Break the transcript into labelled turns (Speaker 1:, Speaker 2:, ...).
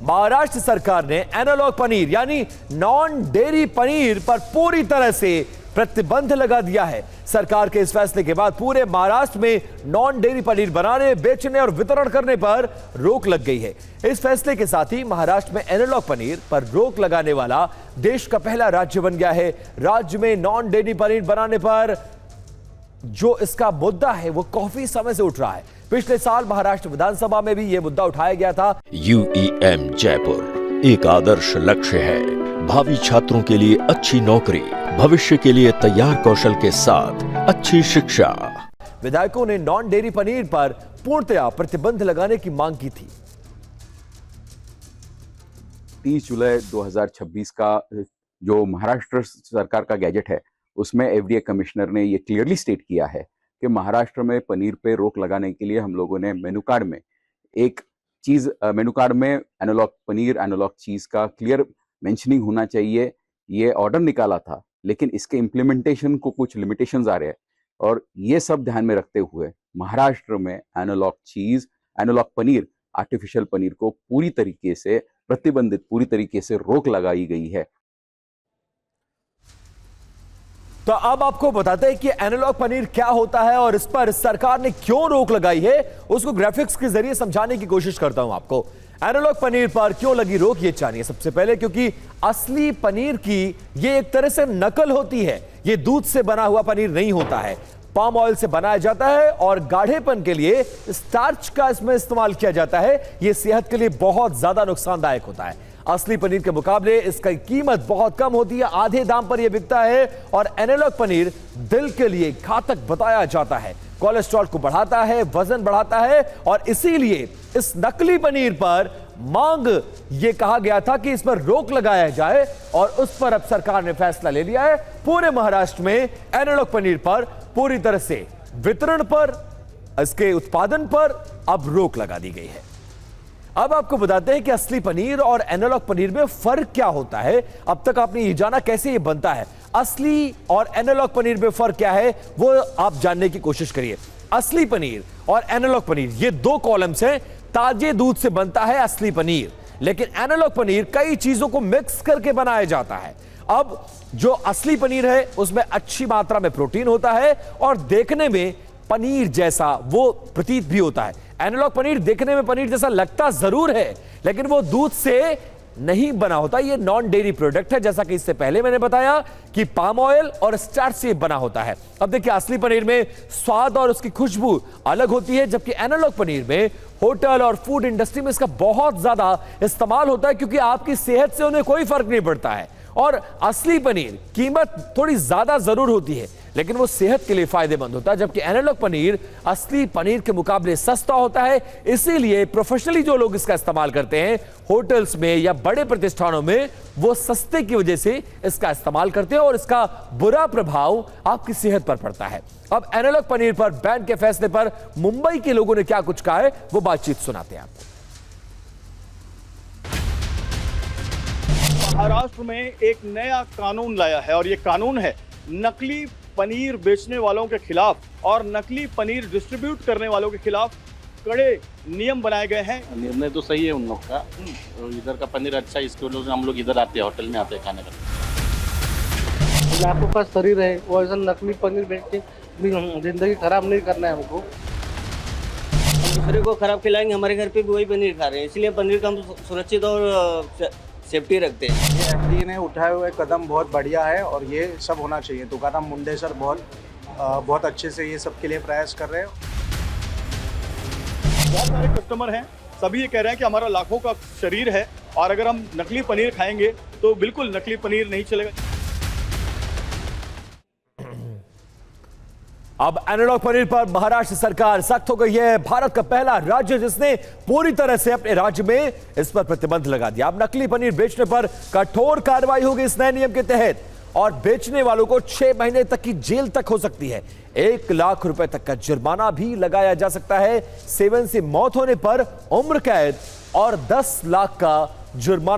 Speaker 1: महाराष्ट्र सरकार ने एनालॉग पनीर यानी नॉन डेयरी पनीर पर पूरी तरह से प्रतिबंध लगा दिया है। सरकार के इस फैसले के बाद पूरे महाराष्ट्र में नॉन डेयरी पनीर बनाने, बेचने और वितरण करने पर रोक लग गई है। इस फैसले के साथ ही महाराष्ट्र में एनालॉग पनीर पर रोक लगाने वाला देश का पहला राज्य बन गया है। राज्य में नॉन डेयरी पनीर बनाने पर जो इसका मुद्दा है वो काफी समय से उठ रहा है। पिछले साल महाराष्ट्र विधानसभा में भी यह मुद्दा उठाया गया था।
Speaker 2: UEM जयपुर एक आदर्श लक्ष्य है। भावी छात्रों के लिए अच्छी नौकरी, भविष्य के लिए तैयार कौशल के साथ अच्छी शिक्षा।
Speaker 1: विधायकों ने नॉन डेयरी पनीर पर पूर्णतया प्रतिबंध लगाने की मांग की थी।
Speaker 3: 30 जुलाई 2026 का जो महाराष्ट्र सरकार का गैजेट है उसमें FDA कमिश्नर ने ये क्लियरली स्टेट किया है कि महाराष्ट्र में पनीर पे रोक लगाने के लिए हम लोगों ने मेनू कार्ड में एक चीज, मेनू कार्ड में एनालॉग पनीर, एनालॉग चीज का क्लियर मेंशनिंग होना चाहिए, ये ऑर्डर निकाला था। लेकिन इसके इम्प्लीमेंटेशन को कुछ लिमिटेशंस आ रहे हैं और ये सब ध्यान में रखते हुए महाराष्ट्र में एनालॉग चीज, एनालॉग पनीर, आर्टिफिशियल पनीर को पूरी तरीके से प्रतिबंधित, पूरी तरीके से रोक लगाई गई है।
Speaker 1: तो अब आपको बताते हैं कि एनालॉग पनीर क्या होता है और इस पर सरकार ने क्यों रोक लगाई है, उसको ग्राफिक्स के जरिए समझाने की कोशिश करता हूं आपको। एनालॉग पनीर पर क्यों लगी रोक ये जानिए सबसे पहले, क्योंकि असली पनीर की ये एक तरह से नकल होती है। ये दूध से बना हुआ पनीर नहीं होता है, पाम ऑयल से बनाया जाता है और गाढ़ेपन के लिए स्टार्च का इसमें इस्तेमाल किया जाता है। यह सेहत के लिए बहुत ज्यादा नुकसानदायक होता है। असली पनीर के मुकाबले इसकी कीमत बहुत कम होती है, आधे दाम पर यह बिकता है। और एनालॉग पनीर दिल के लिए घातक बताया जाता है, कोलेस्ट्रॉल को बढ़ाता है, वजन बढ़ाता है और इसीलिए इस नकली पनीर पर मांग यह कहा गया था कि इस पर रोक लगाया जाए और उस पर अब सरकार ने फैसला ले लिया है। पूरे महाराष्ट्र में एनालॉग पनीर पर पूरी तरह से वितरण पर, इसके उत्पादन पर अब रोक लगा दी गई है। अब आपको बताते हैं कि असली पनीर और एनालॉग पनीर में फर्क क्या होता है। अब तक आपने ये जाना कैसे ये बनता है, असली और एनालॉग पनीर में फर्क क्या है वो आप जानने की कोशिश करिए। असली पनीर और एनालॉग पनीर ये दो कॉलम्स हैं। ताजे दूध से बनता है असली पनीर, लेकिन एनालॉग पनीर कई चीजों को मिक्स करके बनाया जाता है। अब जो असली पनीर है उसमें अच्छी मात्रा में प्रोटीन होता है और देखने में पनीर जैसा वो प्रतीत भी होता है। एनालॉग पनीर देखने में पनीर जैसा लगता जरूर है, लेकिन वो दूध से नहीं बना होता। ये नॉन डेयरी प्रोडक्ट है, जैसा कि इससे पहले मैंने बताया कि पाम ऑयल और स्टार्च से बना होता है। अब देखिए, असली पनीर में स्वाद और उसकी खुशबू अलग होती है, जबकि एनालॉग पनीर में होटल और फूड इंडस्ट्री में इसका बहुत ज्यादा इस्तेमाल होता है, क्योंकि आपकी सेहत से उन्हें कोई फर्क नहीं पड़ता है। और असली पनीर कीमत थोड़ी ज्यादा जरूर होती है, लेकिन वो सेहत के लिए फायदेमंद होता है, जबकि एनालॉग पनीर असली पनीर के मुकाबले सस्ता होता है। इसीलिए प्रोफेशनली जो लोग इसका इस्तेमाल करते हैं होटल्स में या बड़े प्रतिष्ठानों में, वो सस्ते की वजह से इसका इस्तेमाल करते हैं और इसका बुरा प्रभाव आपकी सेहत पर पड़ता है। अब एनालॉग पनीर पर बैन के फैसले पर मुंबई के लोगों ने क्या कुछ कहा है वो बातचीत सुनाते हैं आपको।
Speaker 4: महाराष्ट्र में एक नया कानून लाया है और ये कानून है नकली पनीर बेचने वालों के खिलाफ और नकली पनीर डिस्ट्रीब्यूट करने वालों के खिलाफ कड़े नियम बनाए गए हैं।
Speaker 5: निर्णय तो सही है उन लोग का, इधर का पनीर अच्छा है, इसके लोग हम लोग इधर आते हैं, होटल में आते हैं खाने का।
Speaker 6: लाखों का शरीर है, वो ऐसा नकली पनीर बेच के जिंदगी खराब नहीं करना है हमको।
Speaker 7: हम दूसरे को खराब खिलाएंगे, हमारे घर पे भी वही पनीर खा रहे हैं, इसलिए पनीर का हम सुरक्षित और सेफ्टी रखते हैं।
Speaker 8: ये FDA ने उठाए हुए कदम बहुत बढ़िया है और ये सब होना चाहिए। तुकाराम मुंडे सर बहुत अच्छे से ये सब के लिए प्रयास कर रहे हैं।
Speaker 4: बहुत सारे कस्टमर हैं, सभी ये कह रहे हैं कि हमारा लाखों का शरीर है और अगर हम नकली पनीर खाएंगे तो बिल्कुल नकली पनीर नहीं चलेगा।
Speaker 1: अब एनालॉग पनीर पर महाराष्ट्र सरकार सख्त हो गई है। भारत का पहला राज्य जिसने पूरी तरह से अपने राज्य में इस पर प्रतिबंध लगा दिया। अब नकली पनीर बेचने पर कठोर कार्रवाई होगी इस नए नियम के तहत और बेचने वालों को 6 महीने तक की जेल तक हो सकती है। 1 लाख रुपए तक का जुर्माना भी लगाया जा सकता है। सेवन से मौत होने पर उम्र कैद और 10 लाख का जुर्माना